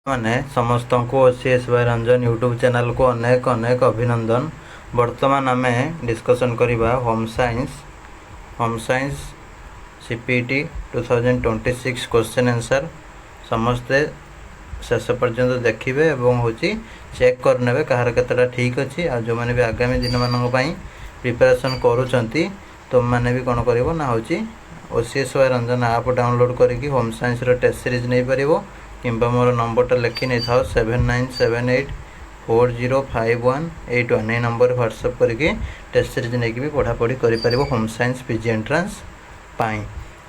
मैंने समस्त को OCS by Ranjan YouTube channel को अनेक अनेक अभिनंदन। वर्तमान आम डिस्कसन करवा home science CPT 2026 question answer समस्ते शेष पर्यंत देखिए और हूँ चेक करने कहार केतटा ठीक अच्छी आ जो मैंने भी आगामी दिन मानक प्रिपरेशन करुँच तुम मैंने भी कौन कर ना हूँ ओसीएस बाय रंजन आप डाउनलोड करके होम साइंस टेस्ट सीरीज नहीं पार कि मोर नंबरटा लिखी नहीं था 7978405181 ये नंबर व्हाट्सएप करके टेस्ट सीरीज नहीं भी पढ़ापढ़ी कर होम साइंस पीजी एंट्रांस पाई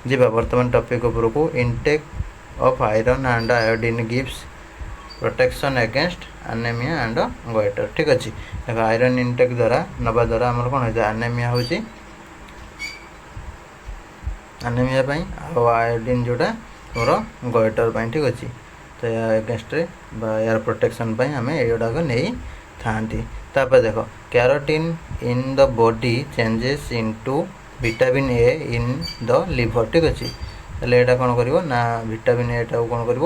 जीवा वर्तमान टॉपिक उपरको intake of iron and iodine gives protection against anaemia and goitre. ठीक अच्छे देखो आयरन इनटेक द्वारा नवा द्वारा आम कौन होता है एनीमिया हूँ एनीमिया आयोडीन जोटा मोर गोइटर पाई। ठीक अच्छे तो या एगेंस्ट यार प्रोटेक्शन आम युवाक नहीं था। देख carotene in the body changes into vitamin A in the liver. ठीक अच्छे यहाँ कौन कर ना विटामिन ए टाक कौन कर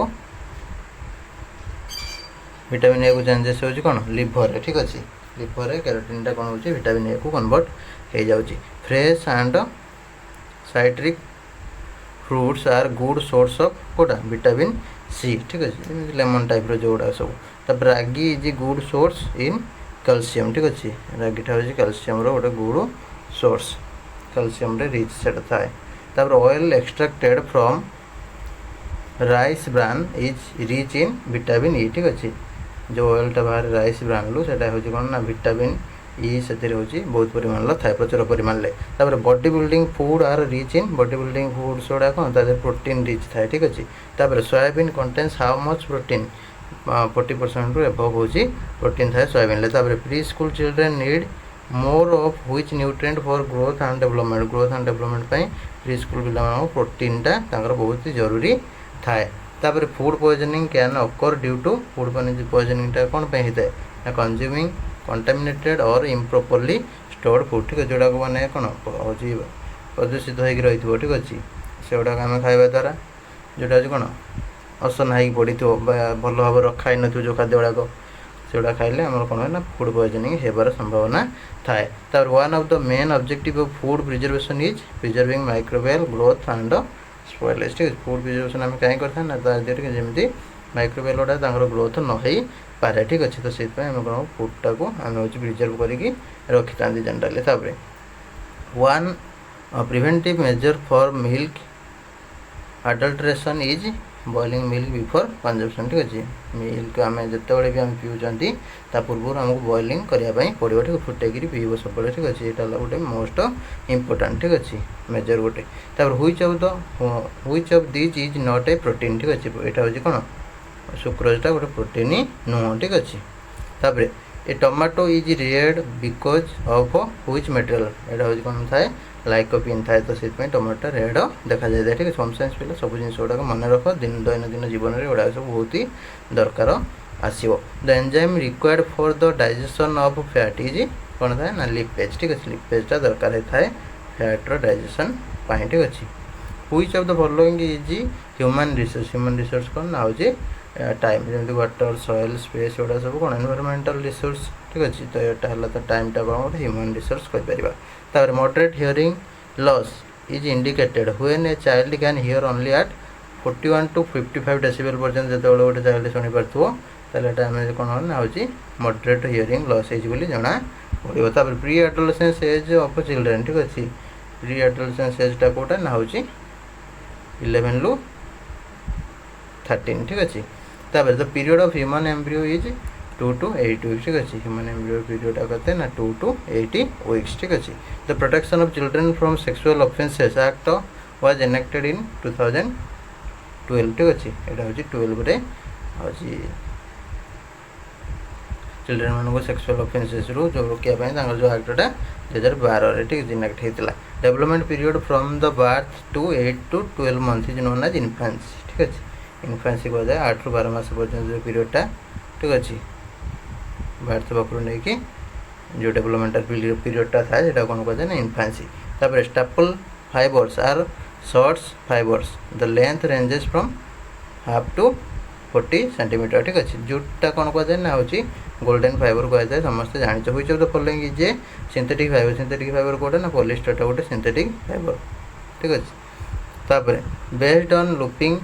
विटामिन ए को चेंजेस हो कौन लिवर। ठीक अच्छे लिवर कैरोटीन टा कौन हो विटामिन ए को कन्वर्ट हो जाऊँगी। Fresh and citric fruits are good source of कोटा विटामिन सी। ठीक अच्छे लेमन टाइप जोड़ा सब ragi is good source in calcium. ठीक अच्छे रागीटा हूँ कैल्शियम गोटे गुड सोर्स कैल्शियम रिच से थाए। Oil extracted from rice bran is rich in vitamin E. ठीक अच्छे जो ऑयलटा बाहर राइस ब्रान लू से कौन ना विटामिन ई से बहुत परिमाण थाए प्रचुर परिमाण। Body building food are rich in body building food सोडा कौन तार प्रोटीन रिच थाए। ठीक अच्छे soybean contains how much protein 40% रु एबव हो प्रोटीन थाए soybean. Pre school children need more of which nutrient for growth and development pre school पिला प्रोटीन टा बहुत ही जरूरी थाए। Food poisoning can occur due to food poisoning टा कौन होता है कंज्यूमिंग कंटामिनेटेड और इम्प्रॉपरली स्टोर्ड फूड। ठीक है जोड़ा मैंने कौन हूँ प्रदूषित हो रही। ठीक अच्छे से गुड़ाक आम खाଇବା द्वारा जोटा हूँ कौन असना हो पड़ी भल भाव रखा ही न जो खाद्य गुड़ाक से गुड़ा खाइले आम कौन है फूड पॉइजनिंग होबार संभावना थाए। One of the main objective of food preservation is preserving microbial growth and spoilage. ठीक है फूड प्रिजर्वेशन आम कहीं करता ना जमी माइक्रोबियल गुड़ा ग्रोथ न हो पारे। ठीक अच्छे तो से कौन फूडटा को आम हूँ प्रिजर्व करके रखी था generally. One preventive measure for milk adulteration is boiling milk before consumption. ठीक अच्छे मिल्क आम जिते भी आम पीऊँच पूर्व आमको बॉइलिंग करने पड़ो। ठीक फुटेक पीब सब। ठीक अच्छे यहाँ गोटे मोस्ट इम्पोर्टाट। ठीक अच्छे मेजर गोटे which of this is not a protein. ठीक अच्छे यहाँ हूँ कौन सुक्रोजटा गोटे प्रोटीन नुह। ठीक अच्छे a tomato is red because of which material यहाँ हूँ कौन थाए लाइकोपिन थाए तो टमाटो रेड देखा जाए। ठीक है होम साइंस पिला सब जिन गुड़ाक मन रख दैनंदिन जीवन में गुड़ा सब बहुत ही दरकार आसो। The enzyme required for the digestion of fat is कौन थाए ना लिपेज। ठीक है लिपेजटा दरकार थाए फैट्र डाइजेशन पाई। ठीक अच्छे which of the following is human resource कौन ना हूँ टाइम जमी वाटर सॉइल स्पेस गुड़ा सब कौन एनवायरमेंटल रिसोर्स। ठीक अच्छे तो यहाँ तो टाइमटा कौन गोटे ह्यूमन रिसोर्स कहीपर। Moderate hearing loss is indicated when a child can hear only at 41 to 55 decibel पर्यंत जो गोटे चाइल्ड शुणी पार्थ आम कौन ना हूँ मॉडरेट हियरिंग लॉस होली जना पड़ो। Pre adolescence age of children. ठीक अच्छे प्री एडोलेसेंस एजटा कौटा ना हूँ 11 to 13। ठीक अच्छे the period of human embryo is 2 to 8 weeks. ठीक अच्छे ह्यूमन एम्ब्रियो पीरियड कहते हैं 2 to 8 वीक्स। ठीक अच्छे the protection of children from sexual offences act was enacted इन 2012। ठीक अच्छे यहाँ हूँ 12 हूँ चिल्ड्रेन मान सेक्सुअल ऑफेंसेस रू जो रोकने जो एक्टा 2012। ठीक है इनेक्ट होता। Development period from the birth to 8 to 12 month is known as infancy. ठीक अच्छे इन्फेंसी कह जाए 8 ରୁ 12 मास पर्यटन जो पीरियडटा। ठीक अच्छे बर्थ पाखु नहीं जो डेवलपमेंटल पीरियडटा था यहाँ कौन कह जाए ना infancy. Staple fibres are shorts fibres the length ranges from half to 40 centimetre ठीक अच्छे जोटा कौन कहुए ना हूँ गोल्डन फाइबर कहुए समस्त जानी हुई of the following is a synthetic fibre कौटे ना पॉलिस्टर गोटे सिंथेटिक फाइबर ठीक अच्छे तापर based on looping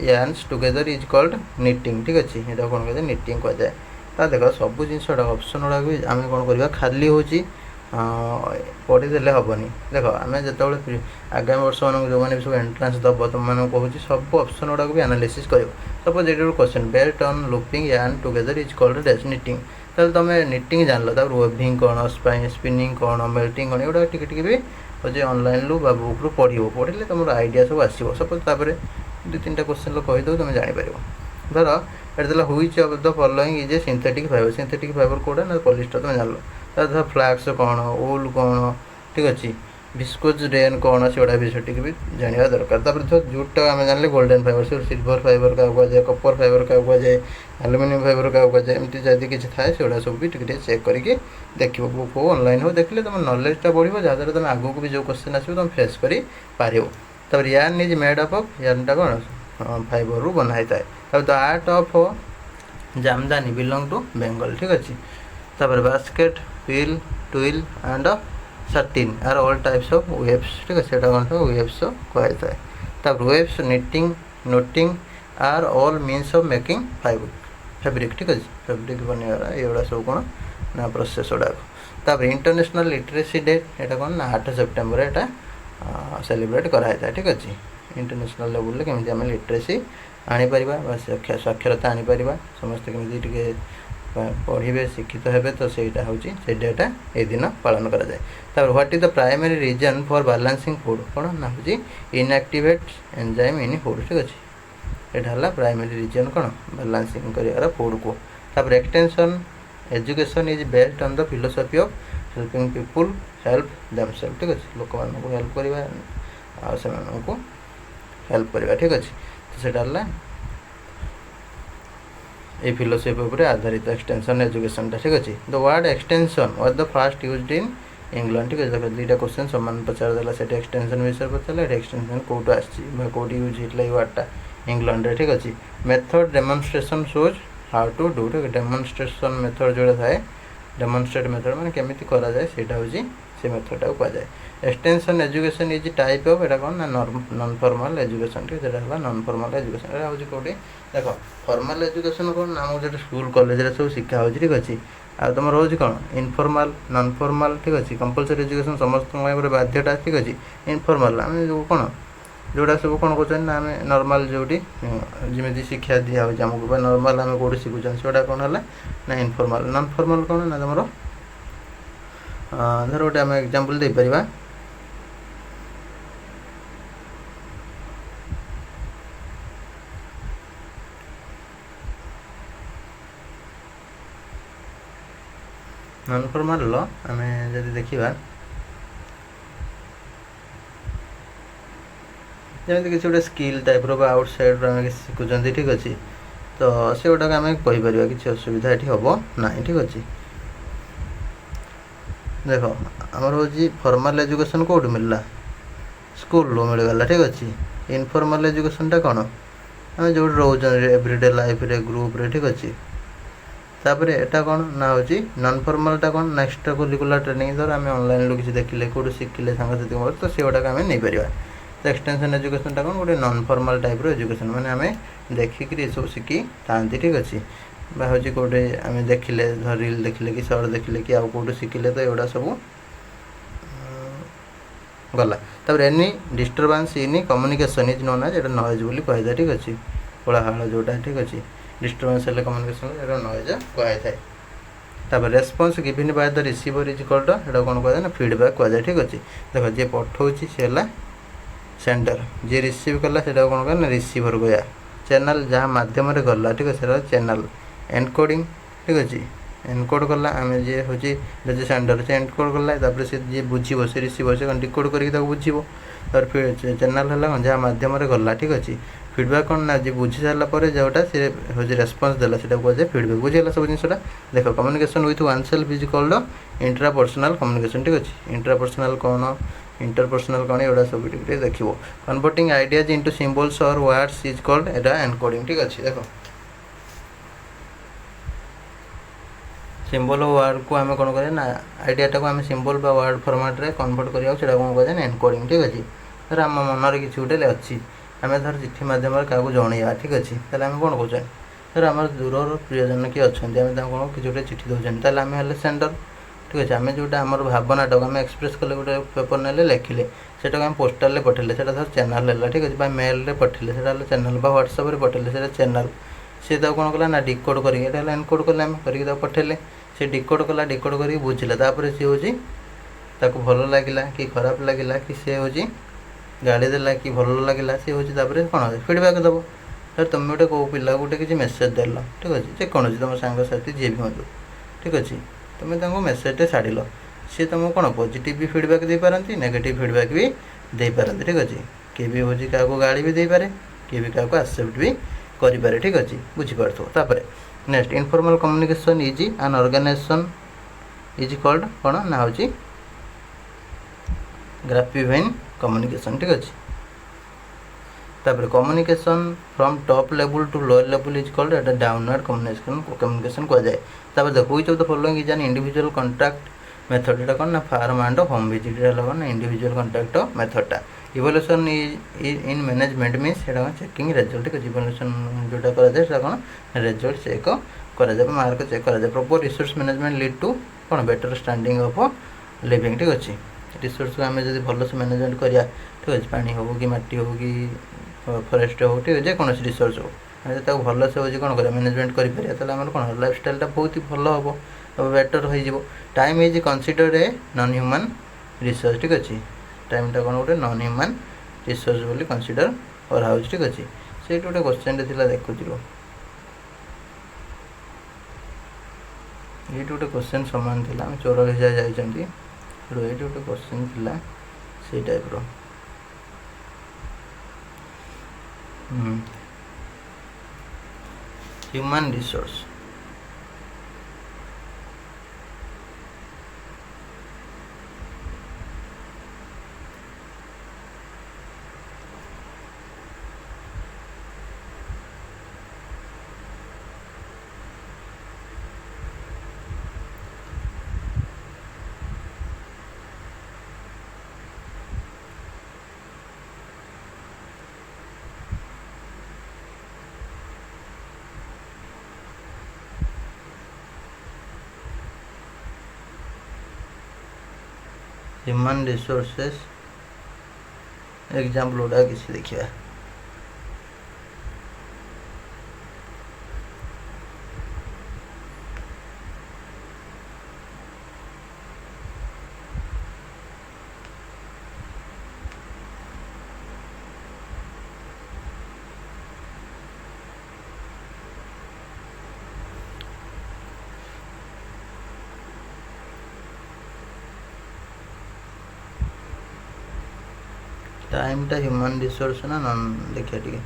yarns together is called knitting ठीक अच्छे यहाँ कौन कहते निटिंग कहुए ता देख सब जिन ऑप्शन गुड़ा भी आम कौन करवा खाली हूँ पढ़ीदे हेनी देख आम जो आगामी वर्ष मान जो मैंने सब एंट्रांस दब तुम मैं कहूँ सब ऑप्शन गुड़ा भी एनालिसिस कर सपोज ये question based on looping yarn together is called dash knitting ताल तुम निटिंग जान लो वेविंग कौन स्पिनिंग कौन मेल्टिंग कौन एगुड़ा टिके भी हूँ ऑनलाइन रू बुक रू पढ़े तुम आइडिया सब आसो सपोज तापर 2-3टा क्वेश्चन कहीदेव तुम जापर धर एटा which of the following is a synthetic fibre कौटा ना पॉलिस्टर तुम जान लो धर फ्लैक्स कौन वूल कौन ठीक अच्छे विस्कोज रेन कौन से गुड़ा विषय भी जानवा दरकार तापर धर जूटा आम जान गोल्डन फाइबर से सिल्वर फाइबर क्या कहुए कपर फाइबर क्या कहुए एल्युमिनियम फाइबर क्या कहुए एमती जदि किसी थाए से सब भी चेक करके देखो बुक हो ऑनलाइन हो देखिले तुम नॉलेजटा बढ़ो जहाँद्वारा तुम आगू भी जो क्वेश्चन आसो तुम फेस कर yarn is made up of यार्नटा कौन फाइबर रू बनाई थाए the art of Jamdani belong to Bengal ठीक अच्छे तापर basket weave twill and satin are all types of weaves ठीक है कौन था वेब्स कहुए तापर weaves knitting knotting are all means of making fabric ठीक अच्छे फैब्रिक बनवा ये सब कौन ना प्रोसेस गुड़ा तापर इंटरनेशनल लिटरेसी डे यहाँ कौन ना 8 सेप्टेम्बर यहाँ सेलिब्रेट कराई था ठीक अच्छे इंटरनेशनल लेवल केमी आम लिटरेसी आनीपर साक्षरता आनीपर समस्ते केमी पढ़े शिक्षित हे तो सहीटा हूँ से डेटा ये दिन पालन कराए तब what is the primary reason for balancing food कौन ना हूँ इनएक्टिवेट एंजाइम इन फूड ठीक अच्छे यहाँ प्राइमरी रीजन कौन बैलेंसिंग कर फूड को तब extension education is based on the philosophy of helping people help themselves ठीक अच्छे लोक मानक हेल्प करवा से हेल्प करवा ठीक अच्छे तो सेटा ये फिलोसफी उपर आधारित एक्सटेंशन एजुकेशन ठीक अच्छे the word extension was the first used in England ठीक है 2टा क्वेश्चन सामान पचारदेला से एक्सटेंशन विषय पचारा एक्सटेंशन कौटू आसटी यूज होता है वर्डटा इंग्लैंड ठीक अच्छे method demonstration shows how to do ठीक है डेमोन्स्ट्रेशन मेथड जोड़ा थाए डेमोन्स्ट्रेट मेथड मैंने केमी कराए सेटा हूँ से मेथडटा कहुए extension education is type of एटा कौन ना नॉन फॉर्मल एजुकेशन ठीक है नॉन फॉर्मल एजुकेशन एटा हूँ कौटी देख फॉर्मल एजुकेशन कौन आम जो स्कूल कॉलेज सब शिक्षा हो ठीक अच्छे आ तुम रोज कौन इनफॉर्मल नॉन फॉर्मल ठीक अच्छे कंपलसरी एजुकेशन समस्त बाध्यता ठीक अच्छे इनफॉर्मल आम जो कौन जोड़ा सब कौन कहते ना आम नॉर्मल जोटी जमी शिक्षा दिया आमको नॉर्मल आम कौट शिखुन से कौन है ना इनफॉर्मल नॉन फॉर्मल कौन ना तुम धर गोटे आम एग्जांपल दे परिबा नॉन फॉर्मल आम जब देखा जमी किसी गोटे स्किल टाइप आउटसाइड आम शिखुं ठीक अच्छे तो से गुटाक आम कहीपर किसी असुविधा ये हम ना ठीक अच्छे देख आमर हूँ फॉर्मल एजुकेशन कौट मिलला स्कूल मिलगला ठीक अच्छे इनफॉर्मल एजुकेशनटा कौन आम जो रोज एवरीडे लाइफ रे ग्रुप रे ठीक अच्छे तापर एटा कौन ना हूँ नॉन फॉर्मलटा कौन ना एक्स्ट्रा करिकुलर ट्रेनिंग धर आम ऑनलाइन लो किसी देखिले कौट शिखिले सांगसाथिक तो से गुटाक आम नहीं पार तो एक्सटेंशन एजुकेशनटा कौन गोटे नॉन फॉर्मल टाइप एजुकेशन माने आम देखिक सब शिखी था ठीक अच्छे हूँ कौटे आम देखिले धर रील देखिले कि सर्ट देखिले कि आउ कौट शिखिले तो एगुड़ा सब गला तब any disturbance in communication is known as noise बोली कही ठीक अच्छे कोलाहल जोटा ठीक अच्छे डिस्टर्बांस है कम्युनिकेशन नॉइज कही थाए तब response given by the receiver is called एटा कौन कहुए ना फीडबैक कहुए ठीक अच्छे देख जी पठाऊँ सी है सेंडर जी रिसीव कला से कौन कह ना रिसीवर गया चैनल जहाँ मध्यम गला ठीक है चैनल एनकोडिंग ठीक अच्छे एनकोड कला आम जी हूँ जो सेंडर से एनकोड कला तापर से जी बुझे से रिसीवर से डिकोड करके बुझे तर चैनल है जहाँ मध्यम गला ठीक अच्छे फीडबैक कौन ना जी बुझी सारापर जोटा से हूँ रेस्पॉन्स देला से कहुए फीडबैक बुझीगला सब जिनसा देख communication with one self is called intrapersonal communication ठीक अच्छे इंट्रापर्सनल कौन इंटरपर्सनल कौन एगुड़ा सब देख कन्वर्टिंग आइडियाज इनटू सिंबल्स और words is called Etah encoding ठीक अच्छे देख सिंबल वर्ड को आम कौन करें ना आइडियाटा को आम सिंबल बा वर्ड फॉर्मेट रे कन्वर्ट करिया सेटा कौन कहते हैं एनकोडिंग। ठीक अच्छे धर आम मनरे किसी गोटे अच्छी आम धर चिठी मध्यम क्या जनइबा। ठीक अच्छे आम कौन कौन धर आम दूर प्रियजन किए अच्छा आम कौन किसी गोटे चिठी दौरान आम हेल्ले सेंडर। ठीक अच्छे आम जोटा आम भावनाटा को आम एक्सप्रेस कले गोटे पेपर ने लिखिले सेटा आम पोस्टाल पठेले सेटा धर चैनल है। ठीक अच्छे मेल रे पठेले सेटा चैनल बा व्हाट्सएप पठेले सेटा चैनल सी कौन कला ना डिकोड करके एनकोड कले आम करके पठेले सी डिकोड कला डिकोड करके बुझिला तापर सी हूँ ताको भल लगिला कि खराब लगिला कि सी हूँ गाड़ी देला कि भल लगिला सी हूँ कौन फीडबैक दब। सर तुम गोटे कौ पिला गोटे किसी मेसेज देल। ठीक अच्छे जेकोसी तुम सांगसाथी जी भी हूँ। ठीक अच्छे तुम्हें तुमको मेसेजटे छाड़ सी तुमको कौन पॉजिटिव भी फीडबैक दे पारती नेगेटिव फीडबैक भी दे पारती। ठीक अच्छे किए भी हूँ क्या गाड़ी भी दे पारे किए भी क्या एक्सेप्ट भी करें। ठीक अच्छे बुझीपार next informal communication is an organisation is called कौन ना हूँ ग्राफिवाइन कम्युनिकेशन। ठीक अच्छे तापर communication from top level to lower level is called at downward communication कह जाए। तापर देखो which of the following is an individual contact method एटा कौन ना फार्म एंड होम विजिट कौन ना इंडिविजुअल कॉन्टैक्ट मेथडटा। इवोल्यूशन इन मैनेजमेंट मीन्स एटा कौन चेकिंग रिजल्ट। ठीक है इवोल्यूशन जोटा करा जाए सेटा कौन रिजल्ट चेक करा जाए मार्क चेक करा जाए। Proper resource management lead to कौन बेटर स्टैंडिंग ऑफ लिविंग। ठीक अच्छे रिसोर्स को आम जब भल से मैनेजमेंट करिया। ठीक अच्छे पानी हो कि माटी हो कि फरेस्ट हो ठीक है जेकोसी रिसोर्स हो भल से हो कौन कर मैनेजमेंट करें कौन लाइफ स्टाइलटा बहुत ही भल हम बेटर हो। Time is considered a non human resource. ठीक अच्छे टाइमटा कौन गोटे नॉन ह्यूमन रिसोर्स बोली कनसीडर करा। ठीक अच्छे से गोटे क्वेश्चन देखुच ये गोटे क्वेश्चन सामान थी आम चोर हिसाब जाइए ये गोटे क्वेश्चन थी से type human resource human resources example गुड़ा किसी देखिए टाइमटा ह्यूमन रिसोर्स ना नॉन देखिए टी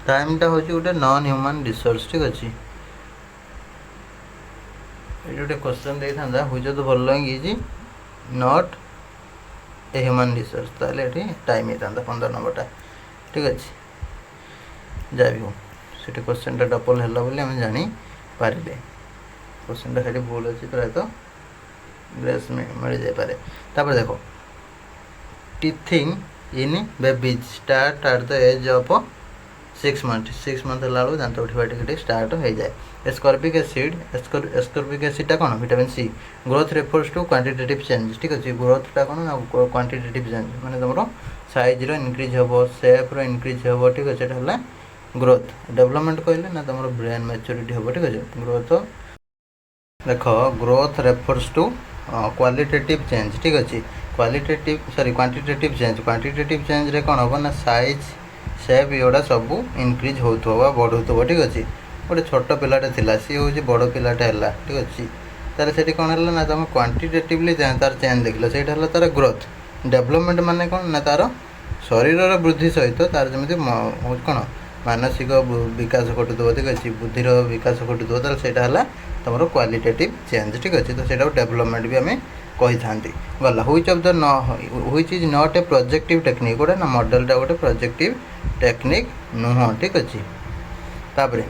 टाइमटा हूँ गोटे नॉन ह्यूमन रिसोर्स। ठीक अच्छे ये गोटे क्वेश्चन दे था which of the following is not a human resource ताले ये टाइम होता 15 नंबरटा। ठीक अच्छे जहाँ भी हो से क्वेश्चनटा डबल है बोली आम जापर क्वेश्चनटा खाली भूल अच्छी प्रायतः ग्रेस मिल जापे। तापर देख teething in babies start at the age of 6 month है दांत उठा टे स्टार्ट हो जाए। स्कॉर्बिक एसिड कौन vitamin C growth refers to quantitative change. ठीक अच्छे ग्रोथटा कौन ना क्वांटिटेटिव चेंज माने तुम साइज इनक्रीज हम सेप इनक्रीज हम। ठीक अच्छे है ग्रोथ डेवलपमेंट कहले ना तुम ब्रेन मैच्योरिटी हम। ठीक अच्छे ग्रोथ देख growth refers to qualitative change. ठीक अच्छे क्वांटिटेटिव चेंज रे कौन हम ना साइज सेप योड़ा सब इनक्रीज हो बढ़ू। ठीक अच्छे गोटे छोट पिलाटे थिला सी हूँ बड़ पिलाटे है। ठीक अच्छे तार से कौन है ना तुम क्वांटिटेटिवली तार चेंज देख से तार ग्रोथ डेवलपमेंट माने कौन ना तार शरीर वृद्धि सहित तार जमी कौन मानसिक विकास घटुव ठीक अच्छे बुद्धि विकास घटुव तो सहीटा है तुम क्वालिटेटिव चेंज ठीक अच्छे तो सहीटा डेभलपमेंट भी आम कही था गला which of the which is not a projective technique गोटे ना मॉडलटा गोटे प्रोजेक्टिव टेक्निक नुह ठीक अच्छे तापर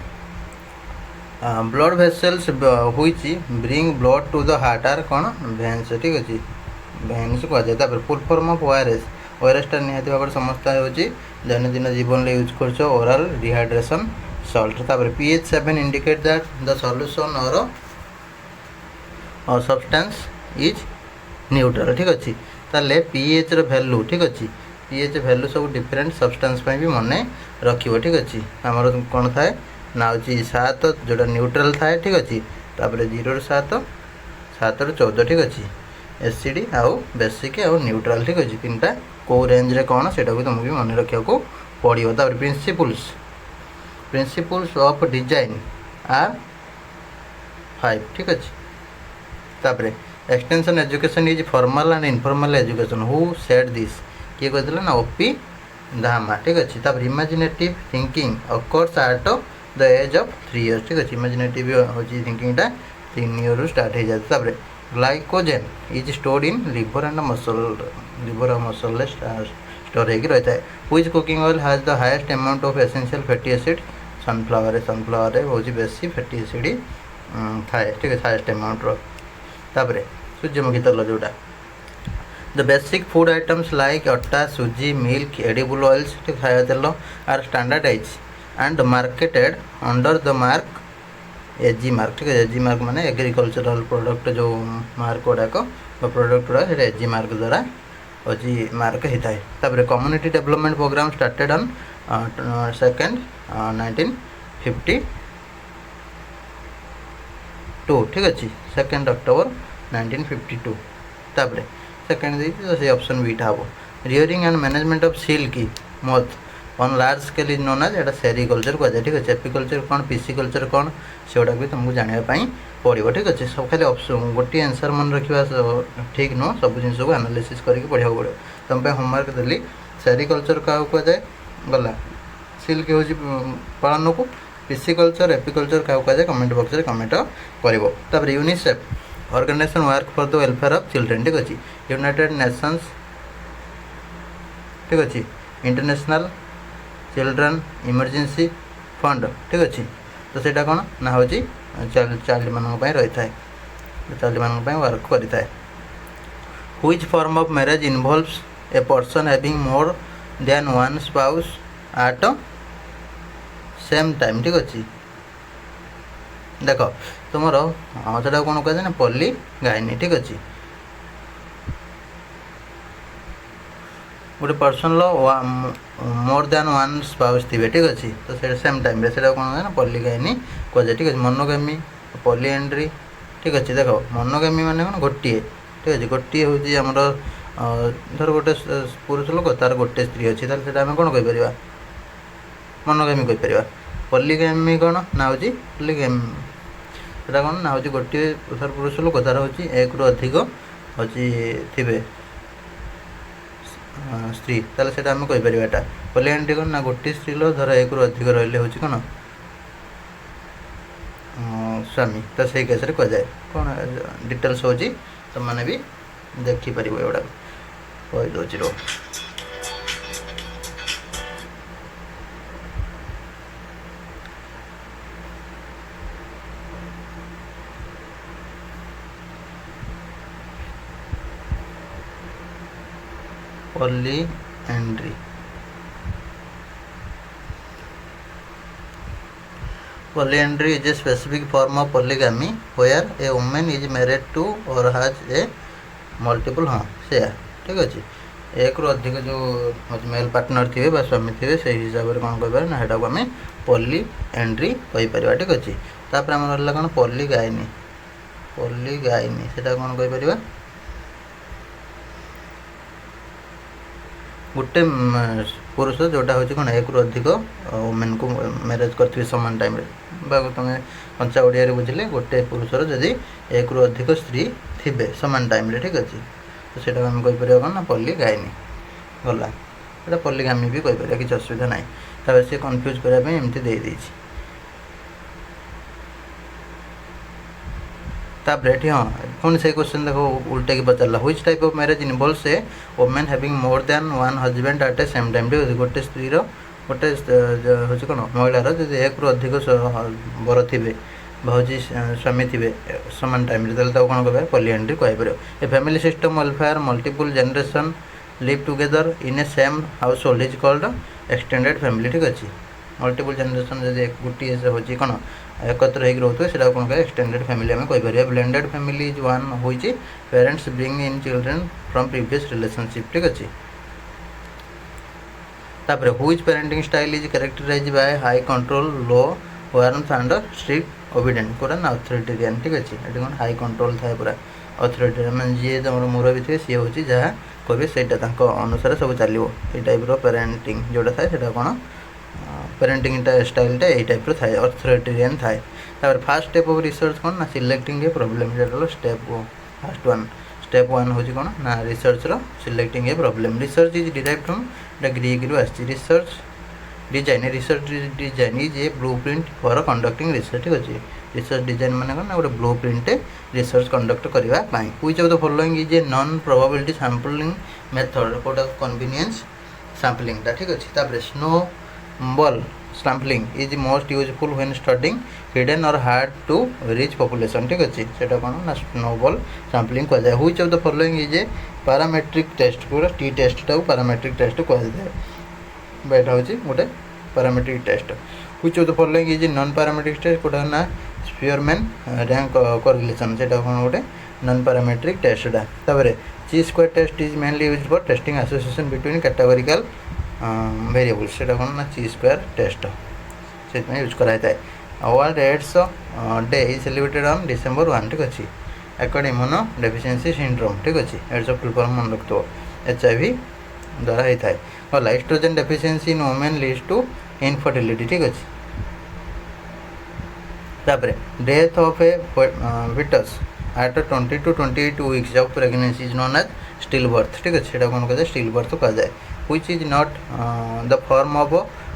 blood vessels which bring blood to the heart are कौन भेन्स ठीक अच्छे भेन्स कहुए फुल फॉर्म ऑफ ओआरएस ओआरएसटा निहाती भाव समस्या होची दैनंदिन जीवन में यूज कर ओराल डिहाइड्रेशन सल्ट तापर pH 7 indicate that the solution और सब्सटेंस इज न्यूट्रल ठीक अच्छे ताले pH रो वैल्यू ठीक अच्छे pH वैल्यू सब डिफरेंट सब्सटेंस भी मन रखियो ठीक अच्छे आमर कौन थाए ना हूँ 7 जोटा न्यूट्रल थाए ठीक अच्छे तापर 0 ରୁ 7 7 ରୁ 14 ठीक अच्छे एसिड आउ बेसिक आउ न्यूट्रल ठीक अच्छे तीन टा कौ रेंज रे कौन से तुमको भी मन रखा पड़ो तापर प्रिंसिपल्स ऑफ डिजाइन आर 5 ठीक अच्छे तापर extension education is formal and informal education who said this किए कहते ना ओपी धामा ठीक अच्छे तापर imaginative thinking of course at the age of 3 years ठीक अच्छे इमेजिनेटिव हो थिंकिंगटा 3 ईयर स्टार्ट हो जाए तापर glycogen is stored in liver and muscle store हो रही है which cooking oil has the highest amount of essential fatty acid sunflower हूँ बेसी फैटी एसिड थाए ठीक है हाईएस्ट अमाउंट तापर सूर्यमुखी तेल जोटा the basic food items like atta suji milk edible oils ठीक खाया तेल are standardize and marketed under the mark AG mark ठीक है एजी मार्क माने एग्रीकल्चरल प्रोडक्ट जो मार्क गुड़ाक प्रोडक्ट गुड़ा एजी मार्क द्वारा अच्छी मार्क होता है तापर community development programme started on 2nd 1952 ठीक अच्छे 2nd अक्टोबर 1952 तापर सेकेंड ऑप्शन बीटा हम rearing and management of silk moth on large scale is known as एटा सेरिकल्चर कहुए ठीक है एपिकल्चर कौन पिसिकल्चर कौन से गुड़ा भी तुमको जानापी पड़ो ठीक अच्छे सब खाली ऑप्शन गोटे आंसर मन रखा ठीक नुह सब जिन को एनालिसिस करके पढ़ा पड़ो तुम होमवर्क देली सेरिकल्चर क्या कहुए गला सिल्क हूँ पालन को पिसिकल्चर एपिकल्चर क्या कहुए कमेंट बॉक्स में कमेंट कर UNICEF organisation work for the welfare of children ठीक अच्छे यूनाइटेड नेशंस ठीक अच्छे इंटरनेशनल चिल्ड्रन इमरजेंसी फंड ठीक अच्छे तो सेटा कौन ना हूँ चाइल्ड मानक रही है चाइल्ड मानक वर्क करता है which form of marriage involves a person having more than one spouse at same time ठीक अच्छे देख तुम से कौन कह ना पॉली गाइनी ठीक अच्छे गोटे पर्सन मोर देन वन स्पाउस थे ठीक अच्छे तो सेम टाइम से कौन ना पॉली गाइनी कहुए ठीक है मोनोगामी पॉलीएंड्री ठीक अच्छे देख मोनोगामी माने कौन गोटे ठीक अच्छे गोटे हूँ आमर धर गोटे पुरुष लोक तार गोटे स्त्री अच्छी से कौन कहीपर मोनोगामी कहीपर पॉलीगामी कौन ना हूँ पॉलीगामी सेटा कौन ना हूँ गोटे धर पुरुष लोक तार हूँ एक रु अधिक हूँ थे स्त्री ताले सेटा आम कहीपर एटा पॉलीएंड्री कौन ना गोटे स्त्री लोक धर एक रु अधिक रही हूँ कौन स्वामी तो सही केस कहुए कौन डिटेल्स हो तुमने भी देखिपर एगुड़ा कहीदे रो polyandry Polyandry is a specific form of polygamy where a woman is married to or has a multiple share ठीक अच्छे एक रु अधिक जो मेल पार्टनर थे स्वामी थे से हिसाब से कौन कहीपर ना को आम पॉलीएंड्री कहीपर ठीक अच्छे तापर आम रहा कौन पॉलीगाइनी से कौन कहीपर गोटे पुरुष जोटा हूँ कौन एक रु अधिक वुमेन को मैरेज करेंगे सामान टाइम तुम कंचा ओडिया बुझे गोटे पुरुषर जदि एक रु अधिक स्त्री थे सामान टाइम ठीक अच्छे तो सेटा आम कहीपर कौन ना पॉलीगाइनी गला एटा पॉलीगामी भी कहि किसी असुविधा ना तापर से कन्फ्यूज करने एमती दे देछि तापर ये हाँ पुणी से क्वेश्चन देखो उल्टे की पचारा which type of marriage involves a women having more than one husband at a same time ठीक गोटे स्त्री गोटे हूँ कौन महिलार जब एक रु अधिक बर थे भाजी स्वामी थे सामान टाइम कौन कह पॉलीएंड्री कहीपर a family system welfare multiple generation live together in a same household is called extended family ठीक अच्छे मल्टीपल जनरेशन जब गोटे हूँ कौन एकत्र होकर रोथे से कौन कह एक्सटेंडेड फैमिली आम कहीपर ब्लेंडेड फैमिली इज वन हूँ parents bring in children from previous relationship ठीक अच्छे तापर which parenting style is characterize by high control low warmth and strict obedient पूरा ना अथॉरिटेरियन ठीक अच्छे ये कौन हाई कंट्रोल थाए पूरा अथॉरिटेरियन मैं जी तुम मुरबी थे सी हूँ जहाँ कहे से अनुसार सब चलो ये टाइप पेरेंटिंग जोटा थाए से कौन पेरेंटिंग स्टाइलटा यही टाइप थाए अथॉरिटेरियन थाए तापर फास्ट स्टेप ऑफ रिसर्च कौन ना selecting a problem step first one step one हूँ कौन ना research selecting a problem research is derived from Greek रु आसी research design is a blueprint for conducting research ठीक अच्छे रिसर्च डिजाइन माने कौन ना गोटे ब्लू प्रिंट रिसर्च कंडक्ट करने which of the following is a non probability sampling method quota convenience sampling ठीक अच्छे तापर snowball sampling is most useful when studying hidden or hard to reach population ठीक अच्छे से कौन ना snowball sampling कह जाए which of the following is a parametric test पूरा टी टेस्ट टाक पैरामेट्रिक टेस्ट कह जाए एटा हूँ गोटे parametric test which of the following is non parametric test कोटा ना स्पीयरमैन रैंक कोरिलेशन से कौन गोटे नॉन पैरामेट्रिक टेस्टा तापर chi square test is mainly used for testing association between categorical variables से कौन ना ची स्क्वायर टेस्ट से यूज कराई था world AIDS day is celebrated on December 1 ठीक अच्छे एक्वायर्ड इम्यूनो डेफिशिएंसी सिंड्रोम ठीक अच्छे एड्स फुल फॉर्म मन रखो HIV द्वारा होता है और estrogen deficiency in women leads to infertility ठीक अच्छे तापर death of a foetus at 20 to 28 weeks of pregnancy is known as stillbirth ठीक अच्छे कौन कह स्टिल बर्थ कह जाए which is not the form of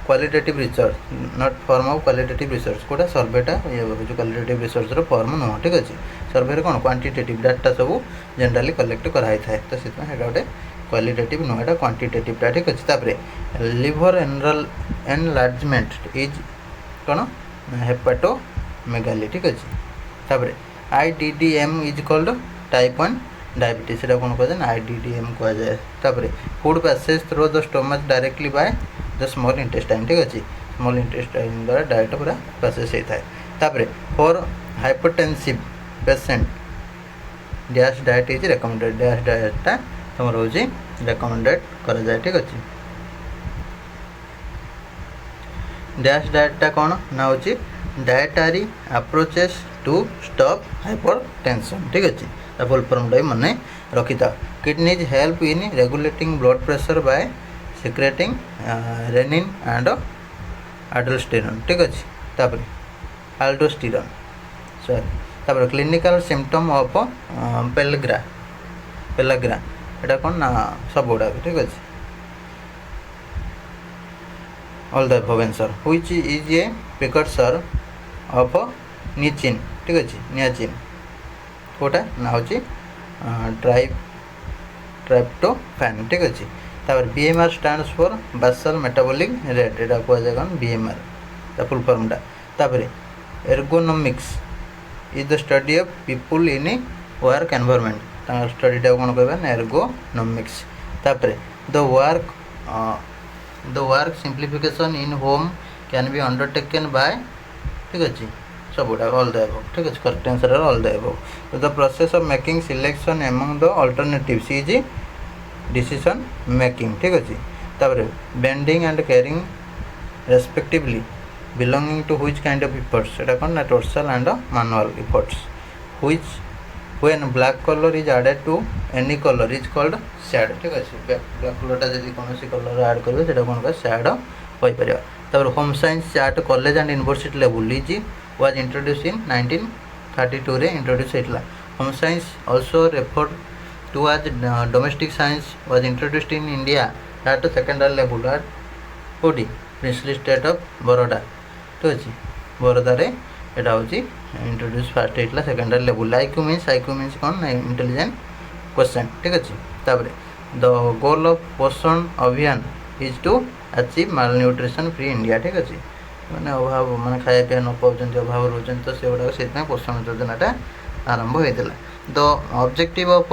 qualitative research not form of qualitative research Kota सर्वेटा ये जो qualitative research रो form नुह ठीक अच्छे सर्वे कौन क्वांटिटेटिव डाटा सब जनरली कलेक्ट कराई थाए तो से गोटे क्वालिटेटिव नुह एटा क्वांटिटेटिव ठीक अच्छे तापर लिवर एनलार्जमेंट इज कौन हेपाटोमेगाली ठीक अच्छे तापर IDDM is called type 1 diabetes से कौन कह IDDM कह जाए तापर food passage through the stomach directly by the small intestine ठीक अच्छे स्मॉल इंटेस्टाइन द्वारा डायरेक्ट पूरा पैसेज होता है तापर for hypertensive patient DASH diet is recommended DASH डाइटा तुम हूँ रेकमेंडेड करा जाए ठीक अच्छे डैश डाइटा कौन ना हूँ dietary approaches to stop hypertension ठीक अच्छे फुल फॉर्म टाइम मन रखी था kidneys help in regulating blood pressure by secreting renin and aldosterone ठीक अच्छे तापर एल्डोस्टेरोन सॉरी तापर क्लिनिकल सिम्पटम ऑफ पेलग्रा एटा कौन ना सब गुड़ा ठीक अच्छे all the above answer which is a precursor of niacin ठीक अच्छे नियाचिन कोटा ना हूँ ट्राइप्टोफैन ठीक अच्छे तापर BMR stands for basal metabolic rate एटा कह जाए कौन BMR फुल फॉर्मटा तापर ergonomics is the study of people in work environment स्टडीटा कौन कह एर्गोनॉमिक्स तापर the work simplification in home can be undertaken by ठीक अच्छे सबुटा ऑल द अबव ठीक अच्छे correct answer all the above the process of making selection among the alternatives is decision making ठीक अच्छे तापर bending and carrying respectively belonging to which kind of efforts एटा कौन ना torsal and manual efforts which when black colour is added to any colour is called shade ठीक अच्छे black कलरटा जब कौन कलर ऐड करेंगे से कौन कह शेड कहीपर तापर home science at college and university level is was introduced in 1932 रे इंट्रोड्यूस होता home science also refer towards domestic science was introduced in India at secondary level at कोटी प्रिंसली स्टेट ऑफ बरोडा ठीक अच्छे बरोदा रे एटा होची introduce first होता secondary level IQ means कौन इंटेलिजेंट क्वेश्चन ठीक अच्छे तापर the goal of Poshan Abhiyan is to achieve malnutrition free India ठीक अच्छे मैंने अभाव मैंने खाया पीया न पाँच अभाव रोचन तो से गुड़ाक से पोषण योजनाटा आरंभ होता the objective of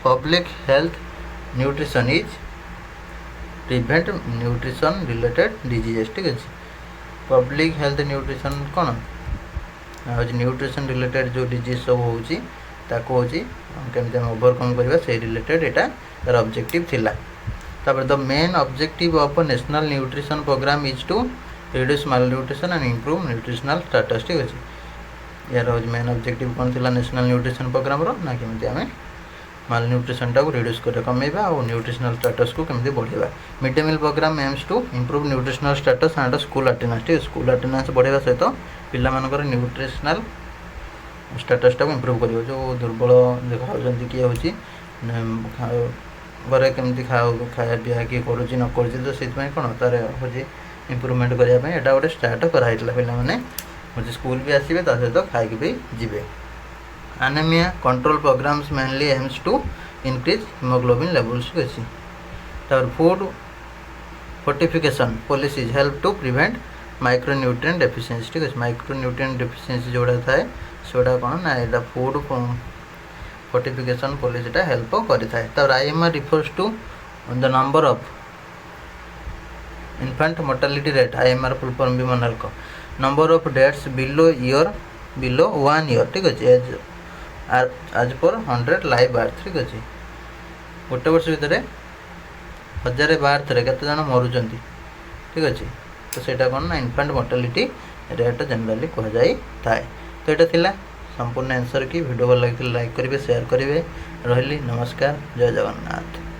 public health nutrition is prevent nutrition related diseases ठीक अच्छे पब्लिक हेल्थ न्यूट्रिशन कौन हूँ न्यूट्रिशन रिलेटेड जो डिजीज सब हो केमती ओवरकम करवा से रिलेटेड यहाँ तार ऑब्जेक्टिव थिला तापर the main objective of national nutrition programme is to reduce malnutrition and improve nutritional status ठीक अच्छे यार हूँ मेन ऑब्जेक्टिव कौन थिला नेशनल न्यूट्रिशन प्रोग्राम ना केमती आम माल न्यूट्रिशन टाक रिड्यूस कर कमेबा और न्यूट्रिशनल स्टेटस को केमती बढ़ेगा mid day meal programme aims to improve nutritional status and school attendance ठीक स्कूल अटेंडेंस बढ़ेगा सहित पिलामानकर न्यूट्रिशनल स्टेटस टाक इंप्रूव कर जो दुर्बल देखा किए हूँ घरे केमती खाया पीया किए कर तो से कौन तार हूँ इम्प्रूवमेंट करने यहाँ गोटे स्टार्ट कराई पे हूँ स्कूल भी आसवे ता सहित खाई भी जीवे anemia control programs mainly aims to increase hemoglobin levels अच्छी तार food fortification policies help to prevent micronutrient deficiency ठीक है micronutrient deficiency जोड़ा थाए सोड़ा कौन ना यहाँ फूड fortification policy टा हेल्प करें तार IMR refers to the number of infant mortality rate IMR full form भी मन रखो number of deaths below 1 year ठीक है आज पर 100 लाइव बार्थ ठीक अच्छे गोटे वर्ष भितर 1000 बार्थ रे केते जन मरुचंती ठीक अच्छे तो सेटा कौन ना इनफेंट मोर्टालिटी रेट जनरली कह जाए थाए तो यहाँ थिला संपूर्ण आंसर की वीडियो भल लगी लाइक करेंगे शेयर करेंगे रही नमस्कार जय जगन्नाथ।